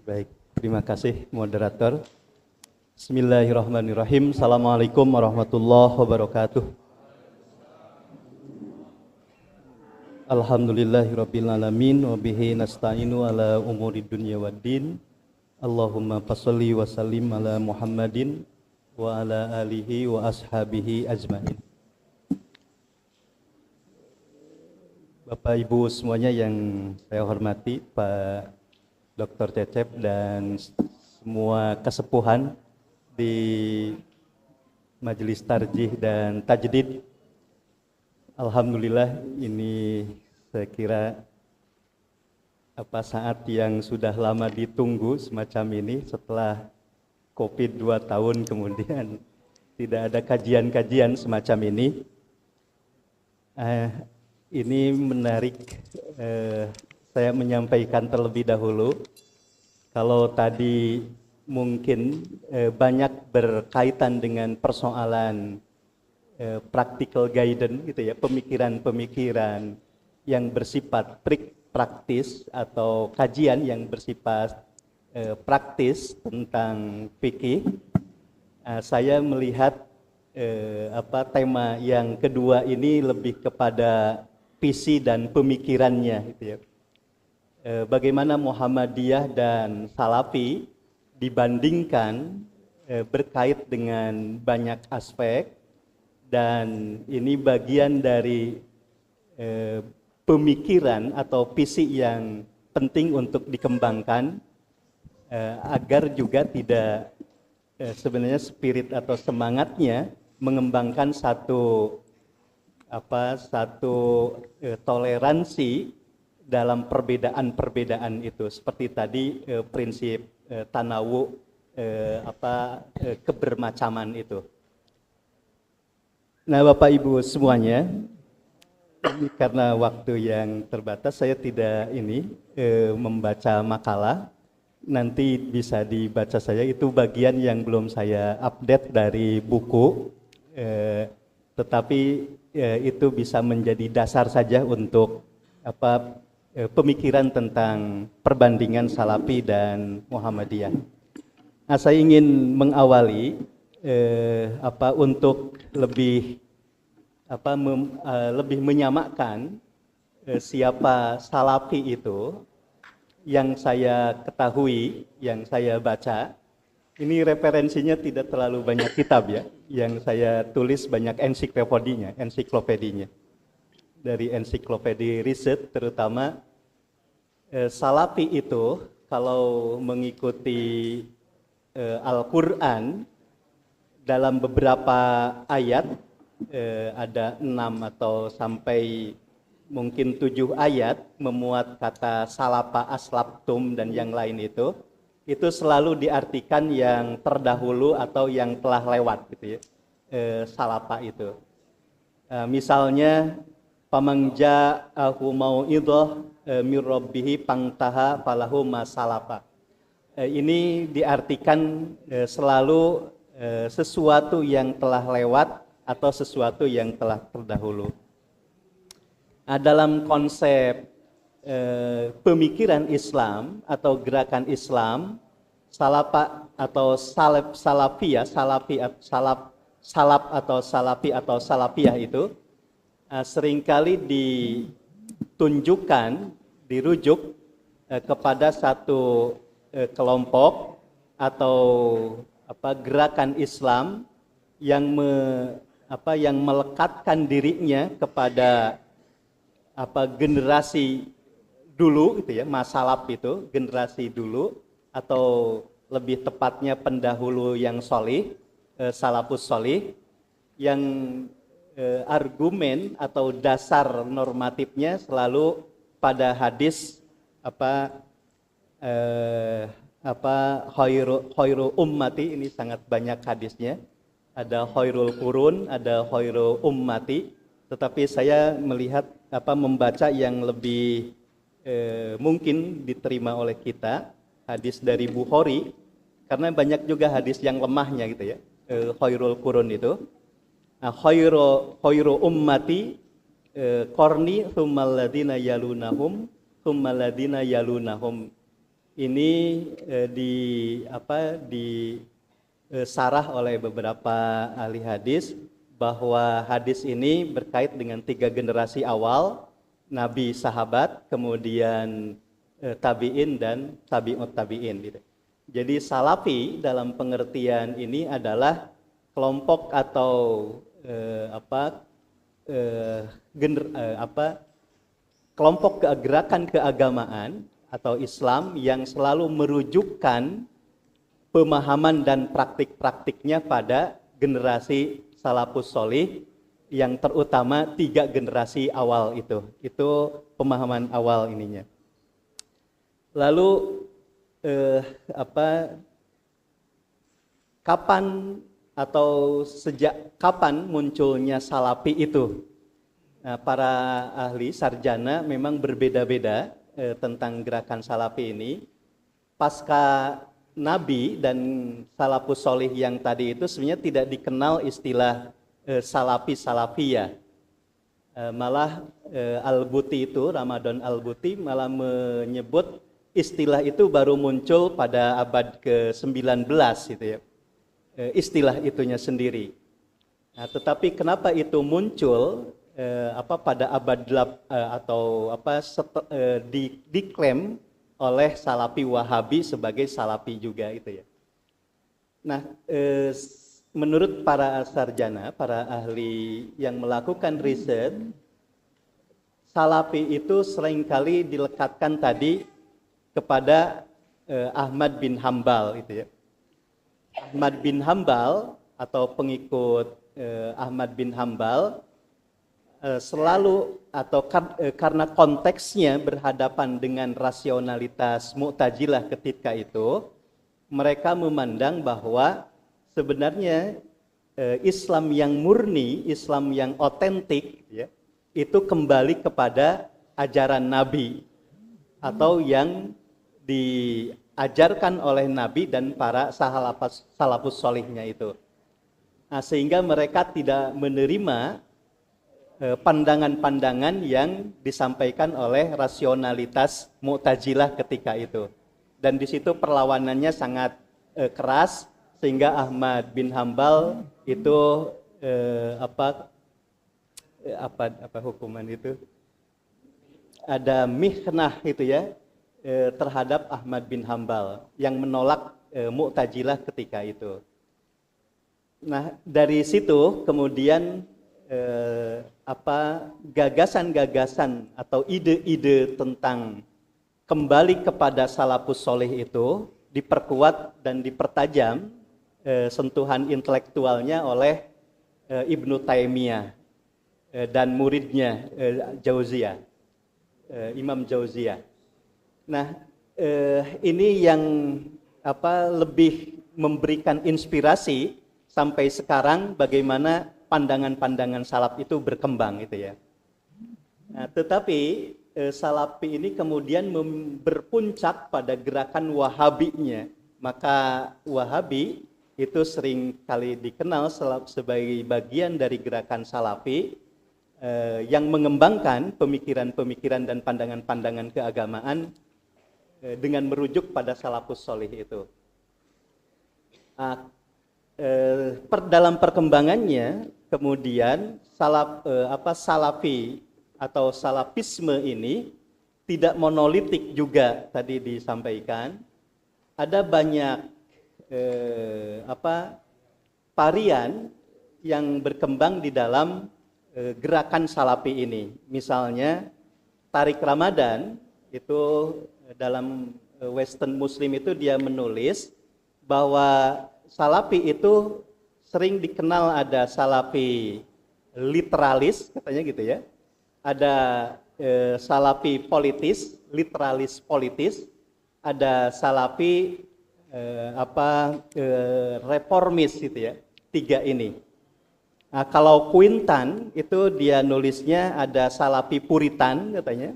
Baik, terima kasih moderator. Bismillahirrahmanirrahim. Assalamualaikum warahmatullahi wabarakatuh. Alhamdulillahirabbil alamin wa bihi nasta'inu ala umuri dunya waddin. Allahumma fasholli wa sallim ala Muhammadin wa ala alihi wa ashabihi ajmain. Bapak Ibu semuanya yang saya hormati, Pak Dr. Cecep dan semua kesepuhan di Majelis Tarjih dan Tajdid. Alhamdulillah ini saya kira saat yang sudah lama ditunggu semacam ini setelah Covid 2 tahun kemudian tidak ada kajian-kajian semacam ini. Ini menarik, saya menyampaikan terlebih dahulu. Kalau tadi mungkin banyak berkaitan dengan persoalan practical guidance gitu ya, pemikiran-pemikiran yang bersifat praktis atau kajian yang bersifat praktis tentang fikih. Saya melihat tema yang kedua ini lebih kepada visi dan pemikirannya gitu ya. Bagaimana Muhammadiyah dan Salafi dibandingkan berkait dengan banyak aspek, dan ini bagian dari pemikiran atau visi yang penting untuk dikembangkan agar juga tidak sebenarnya spirit atau semangatnya mengembangkan satu toleransi dalam perbedaan-perbedaan itu, seperti tadi prinsip tanawu kebermacaman itu. Nah, Bapak Ibu semuanya, karena waktu yang terbatas saya tidak membaca makalah. Nanti bisa dibaca saya, itu bagian yang belum saya update dari buku, tetapi itu bisa menjadi dasar saja untuk pemikiran tentang perbandingan Salafi dan Muhammadiyah. Nah, saya ingin mengawali untuk lebih menyamakan siapa Salafi itu. Yang saya ketahui, yang saya baca, ini referensinya tidak terlalu banyak kitab ya. Yang saya tulis banyak ensiklopedinya. Dari ensiklopedi riset terutama, Salafi itu kalau mengikuti Al-Quran, dalam beberapa ayat, ada 6 atau sampai mungkin 7 ayat memuat kata salapa, aslabtum dan yang lain itu selalu diartikan yang terdahulu atau yang telah lewat gitu ya. Salapa itu misalnya pamangja mau'idhah mir rabbihi pangtaha falahu masalapa, ini diartikan selalu sesuatu yang telah lewat atau sesuatu yang telah terdahulu. Dalam konsep pemikiran Islam atau gerakan Islam, salapa atau salafiyah itu seringkali dirujuk kepada satu kelompok atau gerakan Islam yang melekatkan dirinya kepada generasi dulu gitu ya, masalaf itu generasi dulu, atau lebih tepatnya pendahulu yang sholih, salafus sholih, yang argumen atau dasar normatifnya selalu pada hadis khairu ummati, ini sangat banyak hadisnya, ada khairul qurun, ada khairu ummati, tetapi saya melihat membaca yang lebih mungkin diterima oleh kita, hadis dari Bukhari, karena banyak juga hadis yang lemahnya gitu ya, khairul qurun itu. Khairu ummati qarni tsummal ladina yalunahum. ini disarah oleh beberapa ahli hadis bahwa hadis ini berkait dengan 3 generasi awal, nabi, sahabat, kemudian tabi'in dan tabi'ut tabi'in gitu. Jadi salafi dalam pengertian ini adalah kelompok atau kelompok gerakan keagamaan atau Islam yang selalu merujukkan pemahaman dan praktik-praktiknya pada generasi salafus sholih yang terutama 3 generasi awal itu pemahaman awal ininya. Lalu kapan atau sejak kapan munculnya salafi itu? Nah, para ahli sarjana memang berbeda-beda tentang gerakan salafi ini. Pasca Nabi dan salafus sholih yang tadi itu sebenarnya tidak dikenal istilah salafi-salafiyah. Malah Al-Buti itu, Ramadan Al-Buti malah menyebut istilah itu baru muncul pada abad ke-19 gitu ya. Istilah itunya sendiri. Nah, tetapi kenapa itu muncul pada abad diklaim oleh Salafi Wahabi sebagai Salafi juga itu ya. Nah, menurut para sarjana, para ahli yang melakukan riset, Salafi itu seringkali dilekatkan tadi kepada Ahmad bin Hambal itu ya. Ahmad bin Hambal atau pengikut Ahmad bin Hambal selalu atau karena konteksnya berhadapan dengan rasionalitas Mu'tazilah ketika itu, mereka memandang bahwa sebenarnya Islam yang murni, Islam yang otentik ya, itu kembali kepada ajaran Nabi atau yang diajarkan oleh Nabi dan para salafus sholihnya itu. Nah, sehingga mereka tidak menerima pandangan-pandangan yang disampaikan oleh rasionalitas Mu'tazilah ketika itu. Dan di situ perlawanannya sangat keras sehingga Ahmad bin Hambal itu apa hukuman itu? Ada mihnah itu ya terhadap Ahmad bin Hambal yang menolak Mu'tazilah ketika itu. Nah, dari situ kemudian gagasan-gagasan atau ide-ide tentang kembali kepada salafus sholih itu diperkuat dan dipertajam sentuhan intelektualnya oleh Ibnu Taimiyah dan muridnya Jauziyah, Imam Jauziyah. Nah, ini yang lebih memberikan inspirasi sampai sekarang bagaimana pandangan-pandangan salaf itu berkembang itu ya. Nah, tetapi salafi ini kemudian berpuncak pada gerakan Wahabinya. Maka Wahabi itu sering kali dikenal sebagai bagian dari gerakan salafi yang mengembangkan pemikiran-pemikiran dan pandangan-pandangan keagamaan dengan merujuk pada salafus sholih itu. Dalam perkembangannya kemudian salafi atau salafisme ini tidak monolitik juga tadi disampaikan. Ada banyak varian yang berkembang di dalam gerakan salafi ini. Misalnya Tariq Ramadan itu dalam Western Muslim itu dia menulis bahwa salafi itu sering dikenal ada salafi literalis katanya gitu ya. Ada salafi politis, literalis politis, ada salafi reformis gitu ya. 3 ini. Nah, kalau Quintan itu dia nulisnya ada salafi puritan katanya,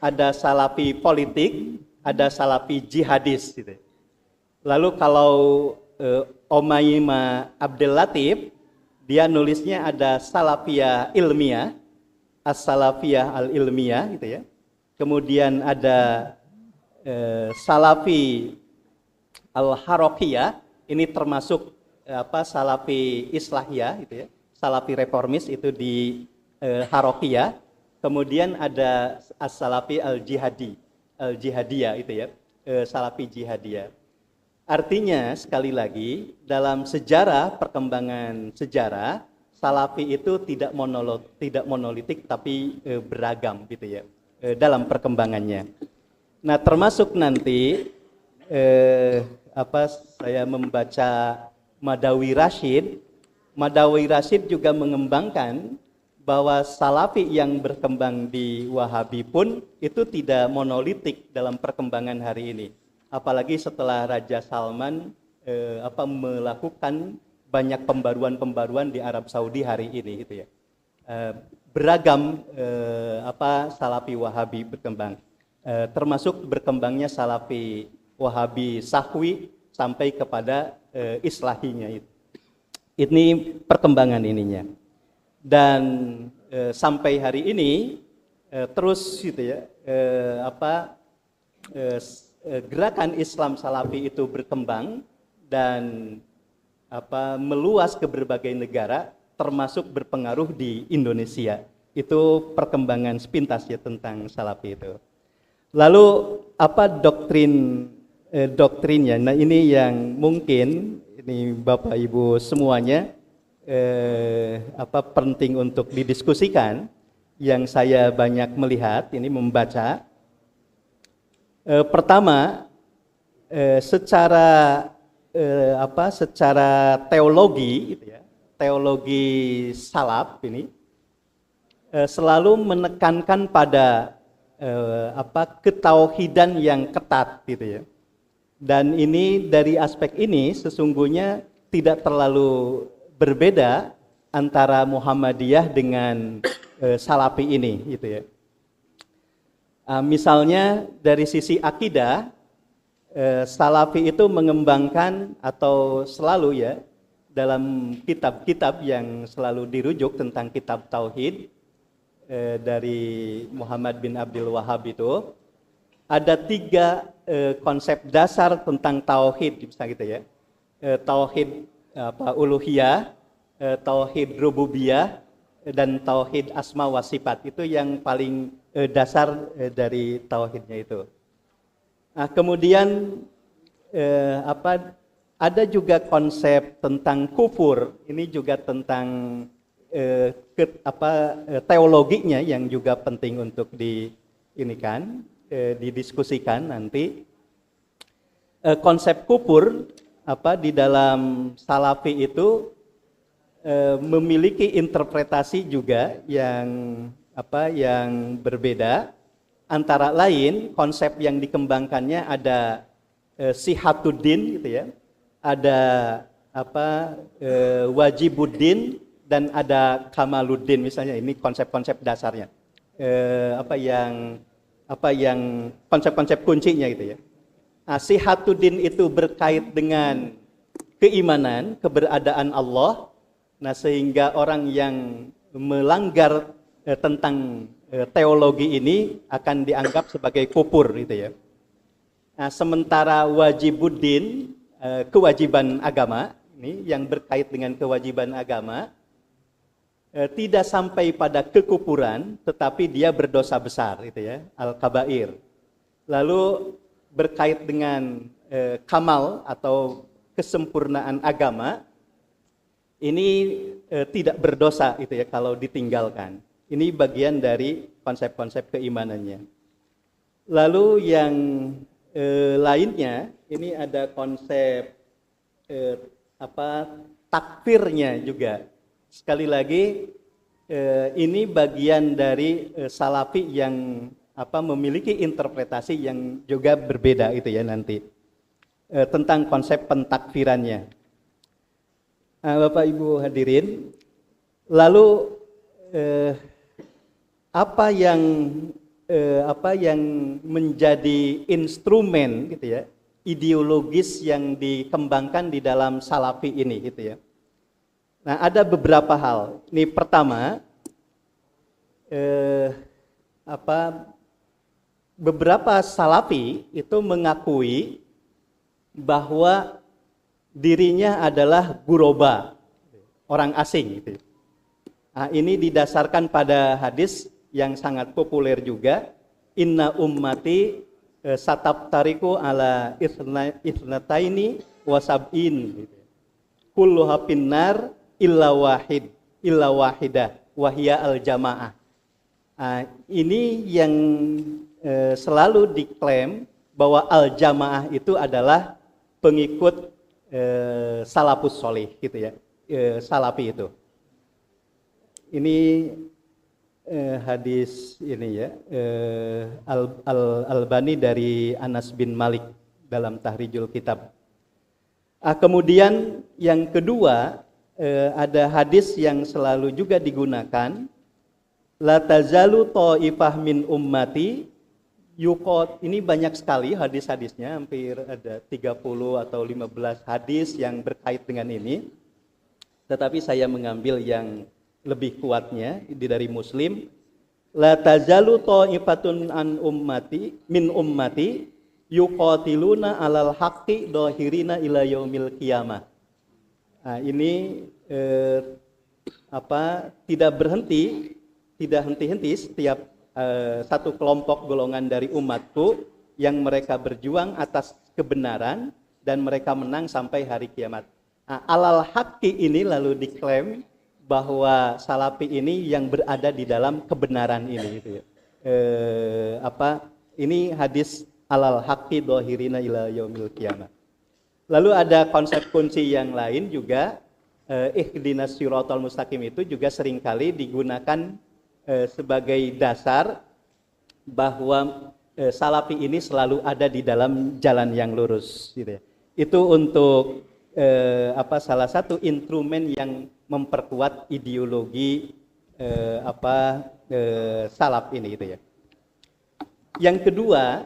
ada salafi politik, ada salafi jihadis gitu. Lalu kalau Umayyah Abdul Latif dia nulisnya ada salafiyah ilmiah, as-salafiyah al-ilmiah gitu ya. Kemudian ada Salafi Al-Harokiyah ini termasuk Salafi Islahiyah gitu ya. Salafi reformis itu di Harokiyah. Kemudian ada As-Salafi Al-Jihadiyah itu ya. Salafi Jihadiyah. Artinya sekali lagi dalam sejarah, perkembangan sejarah, Salafi itu tidak monolitik tapi beragam gitu ya dalam perkembangannya. Nah, termasuk nanti saya membaca Madawi Rashid. Madawi Rashid juga mengembangkan bahwa Salafi yang berkembang di Wahabi pun itu tidak monolitik dalam perkembangan hari ini. Apalagi setelah Raja Salman melakukan banyak pembaruan-pembaruan di Arab Saudi hari ini gitu ya. Beragam Salafi Wahabi berkembang. Termasuk berkembangnya Salafi Wahabi Sahwi sampai kepada Islahinya itu. Ini perkembangan ininya. Dan sampai hari ini terus gitu ya gerakan Islam Salafi itu berkembang dan meluas ke berbagai negara, termasuk berpengaruh di Indonesia. Itu perkembangan sepintas ya tentang Salafi itu. Lalu apa doktrinnya? Nah, ini yang mungkin ini Bapak Ibu semuanya penting untuk didiskusikan. Yang saya banyak melihat ini membaca. Pertama, secara teologi gitu ya, teologi salaf ini selalu menekankan pada ketauhidan yang ketat gitu ya. Dan ini dari aspek ini sesungguhnya tidak terlalu berbeda antara Muhammadiyah dengan Salafi ini gitu ya. Misalnya dari sisi akidah, Salafi itu mengembangkan atau selalu ya dalam kitab-kitab yang selalu dirujuk tentang kitab Tauhid dari Muhammad bin Abdul Wahhab itu ada 3 konsep dasar tentang Tauhid bisa gitu ya. Tauhid uluhiyah, Tauhid rububiyah, dan Tauhid asma wa sifat. Itu yang paling dasar dari tauhidnya itu. Nah, kemudian ada juga konsep tentang kufur. Ini juga tentang teologinya yang juga penting untuk didiskusikan nanti. Konsep kufur di dalam Salafi itu memiliki interpretasi juga yang berbeda. Antara lain konsep yang dikembangkannya ada sihatuddin gitu ya, ada wajibuddin dan ada kamaluddin misalnya. Ini konsep-konsep dasarnya. Konsep-konsep kuncinya gitu ya. Nah, sihatuddin itu berkait dengan keimanan, keberadaan Allah. Nah, sehingga orang yang melanggar tentang teologi ini akan dianggap sebagai kufur gitu ya. Nah, sementara wajibuddin, kewajiban agama, ini yang berkait dengan kewajiban agama, tidak sampai pada kekufuran, tetapi dia berdosa besar gitu ya, al-kabair. Lalu berkait dengan kamal atau kesempurnaan agama, ini tidak berdosa gitu ya kalau ditinggalkan. Ini bagian dari konsep-konsep keimanannya. Lalu yang lainnya, ini ada konsep takfirnya juga. Sekali lagi, ini bagian dari Salafi yang memiliki interpretasi yang juga berbeda itu ya nanti tentang konsep pentakfirannya. Bapak Ibu hadirin, lalu apa yang menjadi instrumen gitu ya, ideologis yang dikembangkan di dalam Salafi ini gitu ya. Nah, ada beberapa hal. Ini pertama beberapa salafi itu mengakui bahwa dirinya adalah guroba, orang asing gitu. Nah, ini didasarkan pada hadis yang sangat populer juga, inna ummati sataptariku ala ithnataini wasab'in gitu. Kulluha finnar illa wahidah wahia al jamaah. Ini yang selalu diklaim bahwa al jamaah itu adalah pengikut salafus solih gitu ya, salafi itu. Ini hadis ini ya, Al-Albani dari Anas bin Malik dalam Tahrijul Kitab. Kemudian yang kedua, ada hadis yang selalu juga digunakan, la tazalu ta'ifah min ummati yuqat. Ini banyak sekali hadis-hadisnya, hampir ada 30 atau 15 hadis yang berkait dengan ini. Tetapi saya mengambil yang lebih kuatnya dari Muslim. La tazalu ta'ifatun an ummati min ummati yuqatiluna alal haqqi dhahirina ila yaumil qiyamah. Nah, ini tidak berhenti, tidak henti-henti setiap satu kelompok golongan dari umatku yang mereka berjuang atas kebenaran dan mereka menang sampai hari kiamat. Nah, alal haqqi ini lalu diklaim bahwa salafi ini yang berada di dalam kebenaran ini gitu ya. Ini hadis alal haqqi dhahirina ila yaumil qiyamah. Lalu ada konsep kunci yang lain juga, ihdinas siratal mustaqim itu juga seringkali digunakan sebagai dasar bahwa salafi ini selalu ada di dalam jalan yang lurus gitu ya. Itu untuk salah satu instrumen yang memperkuat ideologi salaf ini gitu ya. Yang kedua,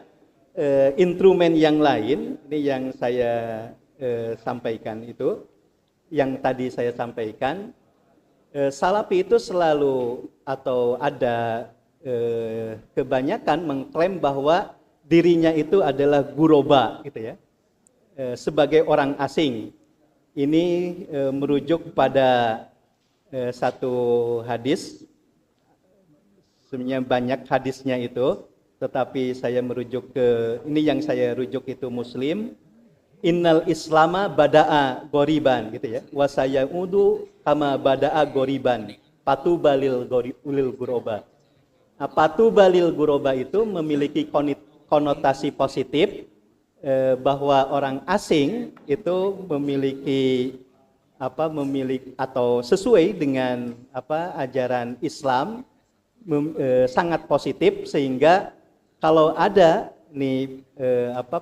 instrumen yang lain ini yang saya sampaikan itu, yang tadi saya sampaikan, salafi itu selalu atau ada kebanyakan mengklaim bahwa dirinya itu adalah guroba gitu ya, sebagai orang asing. Ini merujuk pada satu hadis, sebenarnya banyak hadisnya itu, tetapi saya merujuk ke, ini yang saya rujuk itu Muslim. Innal islama bada'a goriban gitu ya, wa sayaudu kama bada'a goriban patubalil guroba. Nah, patubalil guroba itu memiliki konotasi positif, bahwa orang asing itu memiliki atau sesuai dengan ajaran Islam, sangat positif, sehingga kalau ada nih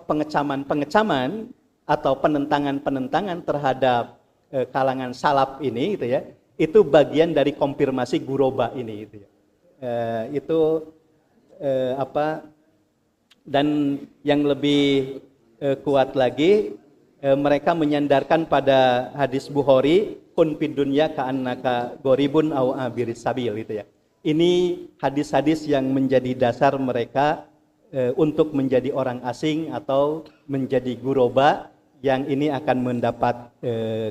pengecaman atau penentangan terhadap kalangan salaf ini gitu ya, itu bagian dari konfirmasi guroba ini gitu ya. Dan yang lebih kuat lagi, mereka menyandarkan pada hadis Bukhari, kun fid dunya ka'annaka gharibun aw abiris sabil gitu ya. Ini hadis-hadis yang menjadi dasar mereka untuk menjadi orang asing atau menjadi guroba, yang ini akan mendapat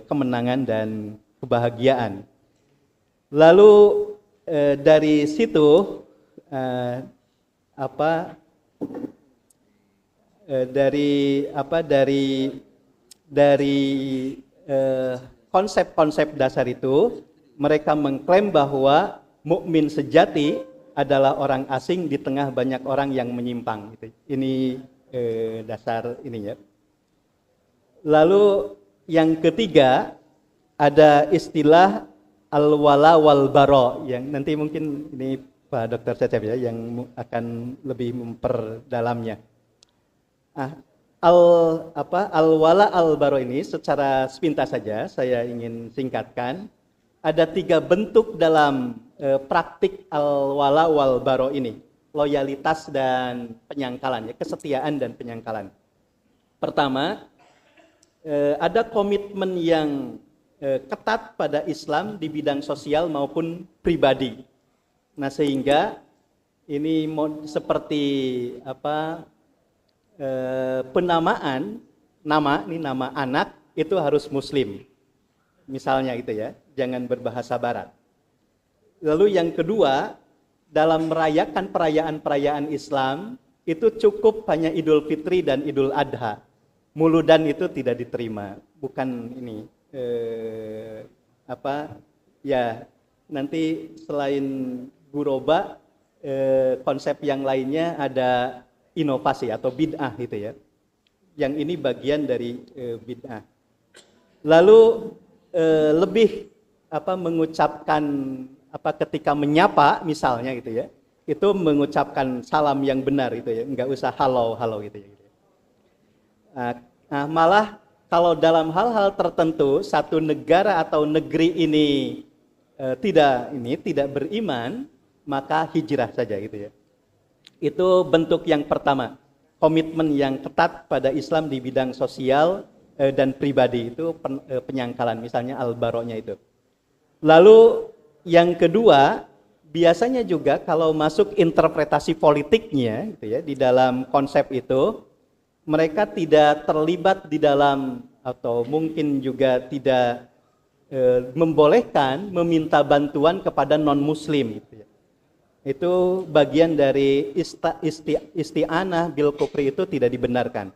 kemenangan dan kebahagiaan. Lalu dari situ dari konsep-konsep dasar itu, mereka mengklaim bahwa mukmin sejati adalah orang asing di tengah banyak orang yang menyimpang. Ini dasar ininya. Lalu yang ketiga, ada istilah al-wala wal bara, yang nanti mungkin ini Pak Dr. Cecep ya yang akan lebih memperdalamnya. Al-wala al-bara ini secara sepintas saja saya ingin singkatkan. Ada 3 bentuk dalam praktik al-wala wal bara ini, loyalitas dan penyangkalan ya, kesetiaan dan penyangkalan. Pertama, ada komitmen yang ketat pada Islam di bidang sosial maupun pribadi. Nah, sehingga ini seperti apa penamaan nama anak itu harus muslim. Misalnya itu ya, jangan berbahasa barat. Lalu yang kedua, dalam merayakan perayaan-perayaan Islam itu cukup hanya Idul Fitri dan Idul Adha. Muludan itu tidak diterima. Bukan ini ya nanti selain guroba konsep yang lainnya ada inovasi atau bid'ah gitu ya. Yang ini bagian dari bid'ah. Lalu lebih mengucapkan ketika menyapa misalnya gitu ya, itu mengucapkan salam yang benar gitu ya, enggak usah halo gitu ya. Nah, malah kalau dalam hal-hal tertentu satu negara atau negeri ini tidak beriman, maka hijrah saja gitu ya. Itu bentuk yang pertama, komitmen yang ketat pada Islam di bidang sosial dan pribadi, itu penyangkalan misalnya al-baro'nya itu. Lalu yang kedua, biasanya juga kalau masuk interpretasi politiknya gitu ya, di dalam konsep itu mereka tidak terlibat di dalam atau mungkin juga tidak membolehkan meminta bantuan kepada non-muslim gitu ya. Itu bagian dari isti'anah bil kufri, itu tidak dibenarkan.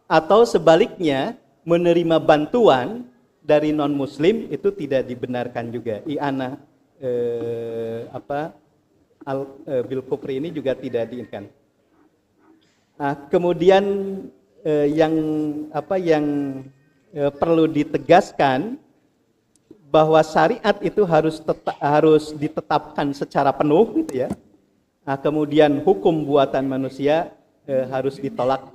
Atau sebaliknya, menerima bantuan dari non-muslim itu tidak dibenarkan juga. I'anah bil kufri ini juga tidak diinginkan. Nah, kemudian yang perlu ditegaskan bahwa syariat itu harus ditetapkan secara penuh gitu ya. Nah, kemudian hukum buatan manusia harus ditolak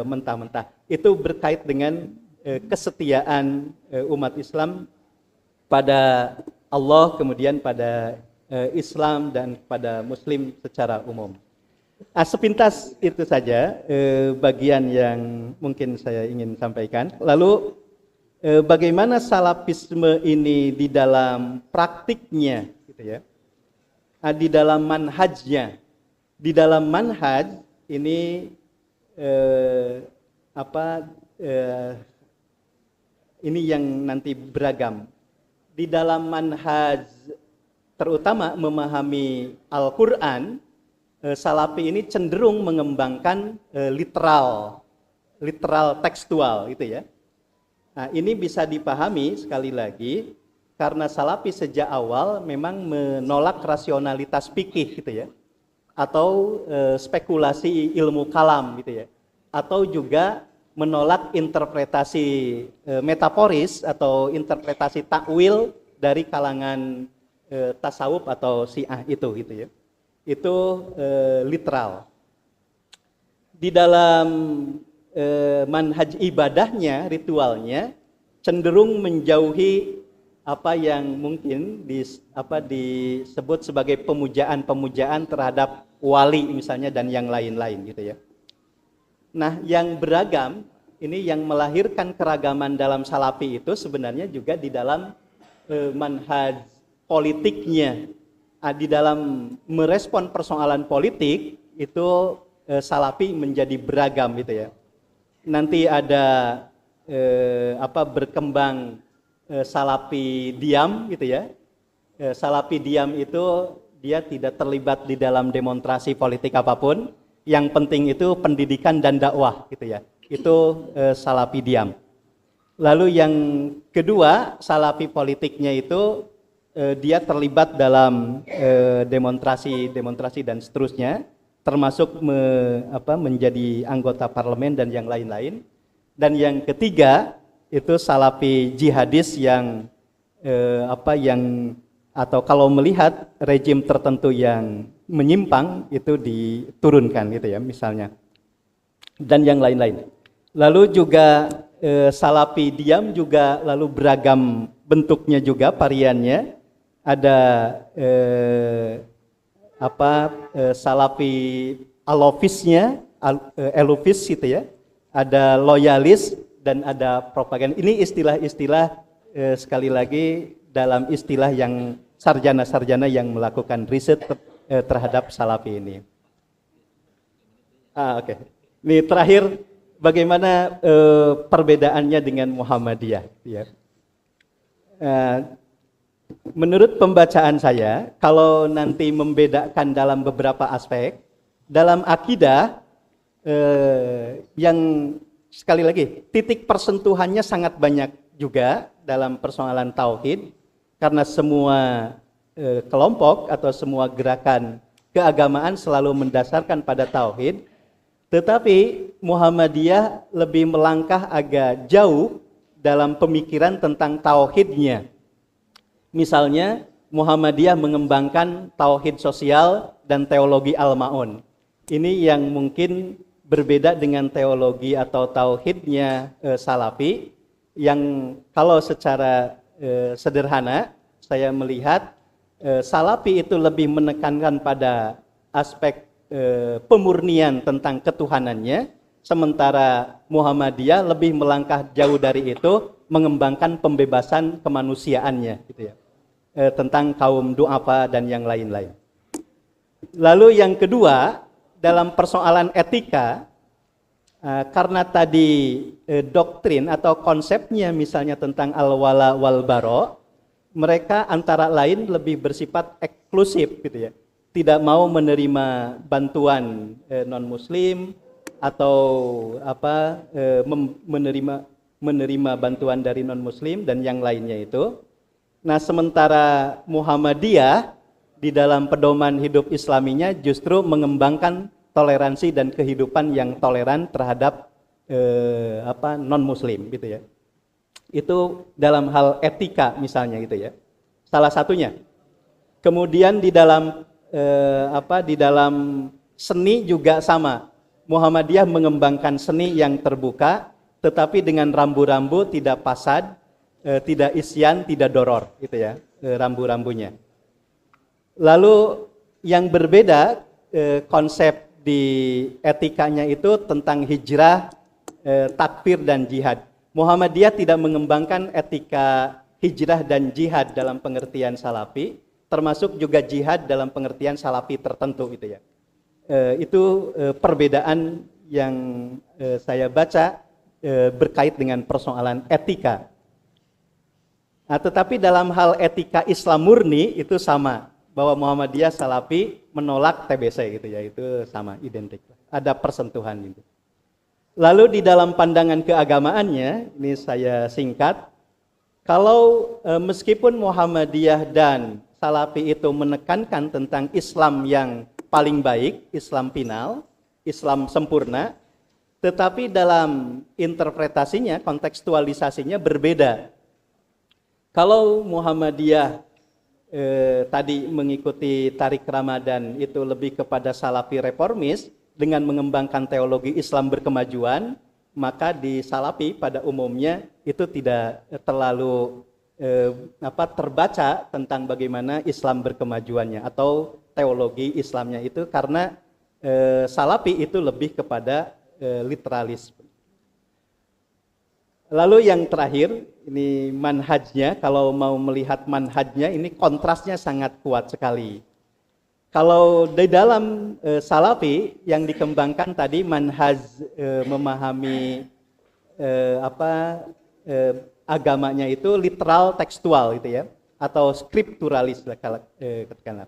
mentah-mentah. Itu berkait dengan kesetiaan umat Islam pada Allah, kemudian pada Islam dan pada Muslim secara umum. Nah, sepintas itu saja bagian yang mungkin saya ingin sampaikan. Lalu bagaimana salafisme ini di dalam praktiknya, gitu ya? Nah, di dalam manhajnya, di dalam manhaj ini ini yang nanti beragam. Di dalam manhaj, terutama memahami Al-Quran, Salafi ini cenderung mengembangkan literal tekstual, gitu ya. Nah, ini bisa dipahami sekali lagi karena Salafi sejak awal memang menolak rasionalitas fikih, gitu ya, atau spekulasi ilmu kalam, gitu ya, atau juga menolak interpretasi metaforis atau interpretasi takwil dari kalangan tasawuf atau Syiah itu, gitu ya. Itu literal. Di dalam manhaj ibadahnya, ritualnya cenderung menjauhi apa yang mungkin disebut sebagai pemujaan terhadap wali misalnya dan yang lain-lain, gitu ya. Nah, yang beragam ini yang melahirkan keragaman dalam Salafi itu sebenarnya juga di dalam manhaj politiknya. Di dalam merespon persoalan politik itu Salafi menjadi beragam, gitu ya. Nanti ada berkembang Salafi diam, gitu ya. Salafi diam itu dia tidak terlibat di dalam demonstrasi politik apapun. Yang penting itu pendidikan dan dakwah, gitu ya. Itu Salafi diam. Lalu yang kedua, Salafi politiknya itu dia terlibat dalam demonstrasi dan seterusnya, termasuk menjadi anggota parlemen dan yang lain-lain. Dan yang ketiga itu Salafi jihadis yang atau kalau melihat rejim tertentu yang menyimpang itu diturunkan, gitu ya, misalnya, dan yang lain-lain. Lalu juga Salafi diam juga lalu beragam bentuknya juga, variannya. Ada Salafi alofisnya, elofis, gitu ya. Ada loyalis dan ada propaganda. Ini istilah-istilah sekali lagi dalam istilah yang sarjana-sarjana yang melakukan riset terhadap Salafi ini. Oke. Ini terakhir, bagaimana perbedaannya dengan Muhammadiyah? Ya. Menurut pembacaan saya, kalau nanti membedakan dalam beberapa aspek, dalam akidah yang sekali lagi titik persentuhannya sangat banyak juga dalam persoalan tauhid, karena semua kelompok atau semua gerakan keagamaan selalu mendasarkan pada tauhid. Tetapi Muhammadiyah lebih melangkah agak jauh dalam pemikiran tentang tauhidnya. Misalnya Muhammadiyah mengembangkan tauhid sosial dan teologi al-ma'un. Ini yang mungkin berbeda dengan teologi atau tauhidnya Salafi, yang kalau secara sederhana saya melihat Salafi itu lebih menekankan pada aspek pemurnian tentang ketuhanannya, sementara Muhammadiyah lebih melangkah jauh dari itu, mengembangkan pembebasan kemanusiaannya, gitu ya, tentang kaum du'afa dan yang lain-lain. Lalu yang kedua, dalam persoalan etika, karena tadi doktrin atau konsepnya misalnya tentang al-wala wal bara, mereka antara lain lebih bersifat eksklusif, gitu ya. Tidak mau menerima bantuan non-muslim atau menerima bantuan dari non-muslim dan yang lainnya itu. Nah, sementara Muhammadiyah di dalam pedoman hidup Islaminya justru mengembangkan toleransi dan kehidupan yang toleran terhadap non-muslim, gitu ya. Itu dalam hal etika misalnya, gitu ya. Salah satunya. Kemudian di dalam seni juga sama. Muhammadiyah mengembangkan seni yang terbuka, tetapi dengan rambu-rambu tidak fasad, tidak isyan, tidak doror, gitu ya, rambu-rambunya. Lalu yang berbeda konsep di etikanya itu tentang hijrah, takfir dan jihad. Muhammadiyah tidak mengembangkan etika hijrah dan jihad dalam pengertian Salafi, termasuk juga jihad dalam pengertian Salafi tertentu, gitu ya. Itu perbedaan yang saya baca berkait dengan persoalan etika. Nah, tetapi dalam hal etika Islam murni itu sama, bahwa Muhammadiyah Salafi menolak TBC, gitu ya, itu sama, identik. Ada persentuhan gitu. Lalu di dalam pandangan keagamaannya, ini saya singkat, kalau meskipun Muhammadiyah dan Salafi itu menekankan tentang Islam yang paling baik, Islam final, Islam sempurna, tetapi dalam interpretasinya, kontekstualisasinya berbeda. Kalau Muhammadiyah tadi mengikuti tarik Ramadan itu lebih kepada Salafi reformis dengan mengembangkan teologi Islam berkemajuan, maka di Salafi pada umumnya itu tidak terlalu terbaca tentang bagaimana Islam berkemajuannya atau teologi Islamnya itu, karena Salafi itu lebih kepada literalis. Lalu yang terakhir, ini manhajnya. Kalau mau melihat manhajnya, ini kontrasnya sangat kuat sekali. Kalau di dalam Salafi yang dikembangkan tadi manhaj memahami agamanya itu literal tekstual, gitu ya, atau skripturalis katakanlah.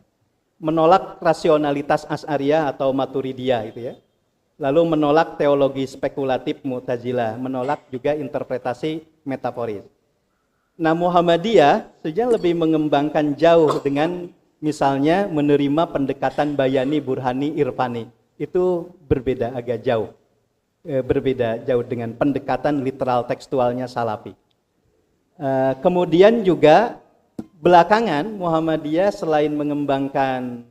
Menolak rasionalitas Asy'ariyah atau Maturidiyah, gitu ya. Lalu menolak teologi spekulatif Mu'tazilah, menolak juga interpretasi metaforis. Nah, Muhammadiyah sejauh lebih mengembangkan jauh dengan misalnya menerima pendekatan bayani, burhani, irfani. Itu berbeda agak jauh. Berbeda jauh dengan pendekatan literal tekstualnya Salafi. Kemudian juga belakangan Muhammadiyah selain mengembangkan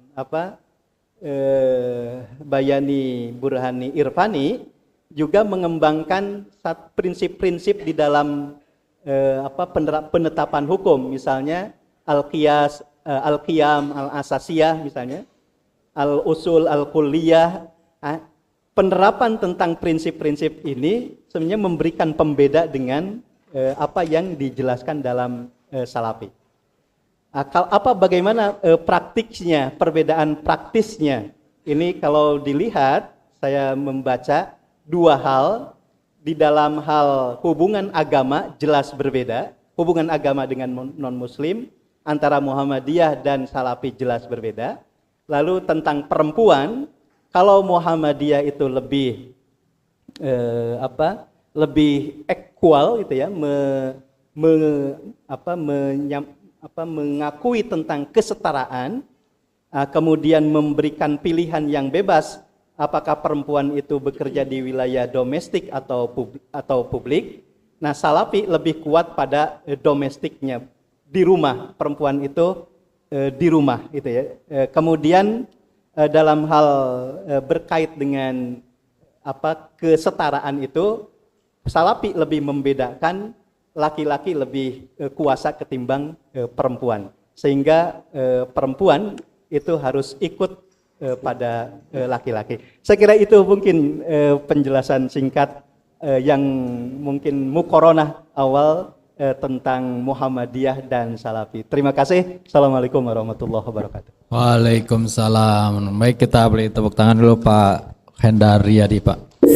bayani, burhani, irfani, juga mengembangkan prinsip-prinsip di dalam penetapan hukum, misalnya al-qiyas, al-qiyam, al-asasiyah misalnya, al-usul, al-kulliyah. Penerapan tentang prinsip-prinsip ini sebenarnya memberikan pembeda dengan apa yang dijelaskan dalam Salafi. Bagaimana praktiknya, perbedaan praktisnya? Ini kalau dilihat, saya membaca dua hal. Di dalam hal hubungan agama jelas berbeda. Hubungan agama dengan non-muslim, antara Muhammadiyah dan Salafi jelas berbeda. Lalu tentang perempuan, kalau Muhammadiyah itu lebih lebih equal gitu ya, mengakui tentang kesetaraan, kemudian memberikan pilihan yang bebas, apakah perempuan itu bekerja di wilayah domestik atau publik. Nah, Salafi lebih kuat pada domestiknya, di rumah, perempuan itu di rumah gitu ya. Kemudian dalam hal berkait dengan kesetaraan itu, Salafi lebih membedakan laki-laki lebih kuasa ketimbang perempuan, sehingga perempuan itu harus ikut pada laki-laki. Saya kira itu mungkin penjelasan singkat yang mungkin muqaronah awal tentang Muhammadiyah dan Salafi. Terima kasih. Assalamualaikum warahmatullahi wabarakatuh. Waalaikumsalam. Baik, kita beri tepuk tangan dulu Pak Hendar Riyadi, Pak.